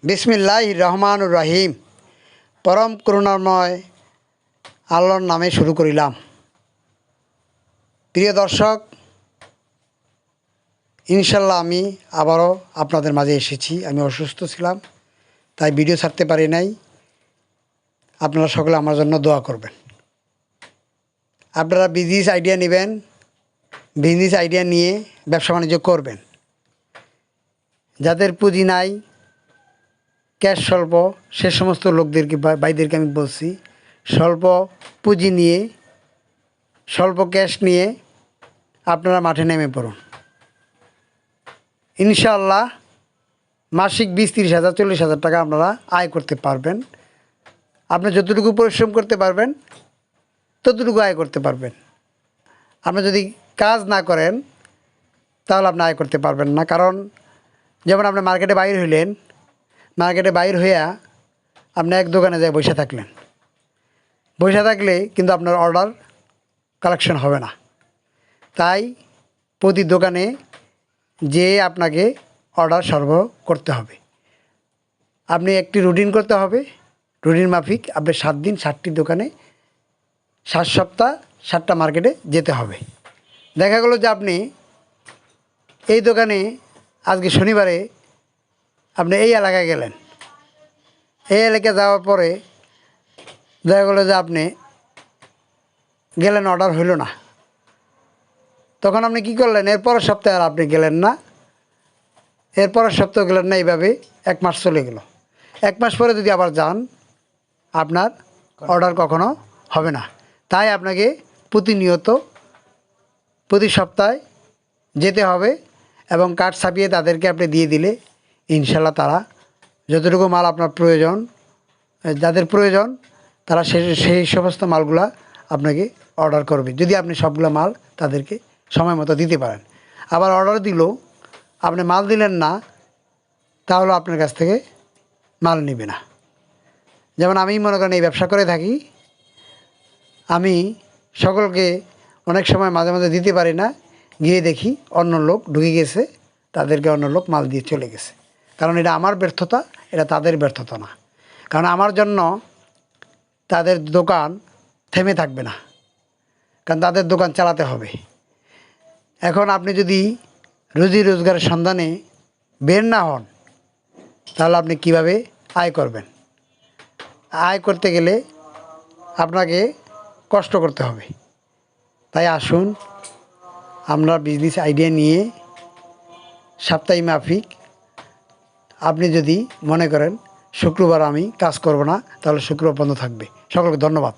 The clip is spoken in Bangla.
বিসমিল্লাহির রহমানুর রহিম। পরম করুণাময় আল্লাহর নামে শুরু করিলাম। প্রিয় দর্শক, ইনশাল্লাহ আমি আবারও আপনাদের মাঝে এসেছি। আমি অসুস্থ ছিলাম, তাই ভিডিও ছাড়তে পারি নাই। আপনারা সকলে আমার জন্য দোয়া করবেন। আপনারা বিজনেস আইডিয়া নেবেন, বিজনেস আইডিয়া নিয়ে ব্যবসা বাণিজ্য করবেন। যাদের পুঁজি নাই, ক্যাশ স্বল্প, সে সমস্ত লোকদেরকে ভাইদেরকে আমি বলছি, স্বল্প পুঁজি নিয়ে, স্বল্প ক্যাশ নিয়ে আপনারা মাঠে নেমে পড়ুন। ইনশাআল্লাহ মাসিক 20-30 হাজার 40 হাজার টাকা আপনারা আয় করতে পারবেন। আপনি যতটুকু পরিশ্রম করতে পারবেন ততটুকু আয় করতে পারবেন। আপনি যদি কাজ না করেন তাহলে আপনি আয় করতে পারবেন না। কারণ যেমন আপনি মার্কেটে বাইর হইলেন, মার্কেটে বাইর হইয়া আপনি এক দোকানে যায় বসে থাকলেন, বসে থাকলে কিন্তু আপনার অর্ডার কালেকশন হবে না। তাই প্রতি দোকানে যেয়ে আপনাকে অর্ডার সরবরাহ করতে হবে। আপনি একটি রুটিন করতে হবে, রুটিন মাফিক আপনি 7 দিন 7টি দোকানে 7 সপ্তাহ 7টা মার্কেটে যেতে হবে। দেখা গেলো যে আপনি এই দোকানে আজকে শনিবারে আপনি এই এলাকায় গেলেন, এই এলাকায় যাওয়ার পরে দেখা গেলো যে আপনি গেলেন, অর্ডার হইল না। তখন আপনি কি করলেন? এর পরের সপ্তাহে আর আপনি গেলেন না, এর পরের সপ্তাহে গেলেন না, এইভাবে 1 মাস চলে গেল। 1 মাস পরে যদি আবার যান, আপনার অর্ডার কখনো হবে না। তাই আপনাকে প্রতিনিয়ত প্রতি সপ্তাহে যেতে হবে এবং কার্ড ছাপিয়ে তাদেরকে আপনি দিয়ে দিলে ইনশাল্লাহ তারা যতটুকু মাল আপনার প্রয়োজন, যাদের প্রয়োজন তারা সেই সমস্ত মালগুলা আপনাকে অর্ডার করবে, যদি আপনি সবগুলো মাল তাদেরকে সময় মতো দিতে পারেন। আবার অর্ডার দিলেও আপনি মাল দিলেন না, তাহলে আপনার কাছ থেকে মাল নেবে না। যেমন আমি মনে করেন এই ব্যবসা করে থাকি, আমি সকলকে অনেক সময় মাঝে মাঝে দিতে পারি না, গিয়ে দেখি অন্য লোক ঢুকে গেছে, তাদেরকে অন্য লোক মাল দিয়ে চলে গেছে। কারণ এটা আমার ব্যর্থতা, এটা তাদের ব্যর্থতা না। কারণ আমার জন্য তাদের দোকান থেমে থাকবে না, কারণ তাদের দোকান চালাতে হবে। এখন আপনি যদি রুজি রোজগারের সন্ধানে বের না হন, তাহলে আপনি কিভাবে আয় করবেন? আয় করতে গেলে আপনাকে কষ্ট করতে হবে। তাই আসুন আমরা বিজনেস আইডিয়া নিয়ে সাপ্তাহিক মাফিক, আপনি যদি মনে করেন শুক্রবার আমি কাজ করব না, তাহলে শুক্রবার বন্ধ থাকবে। সকলকে ধন্যবাদ।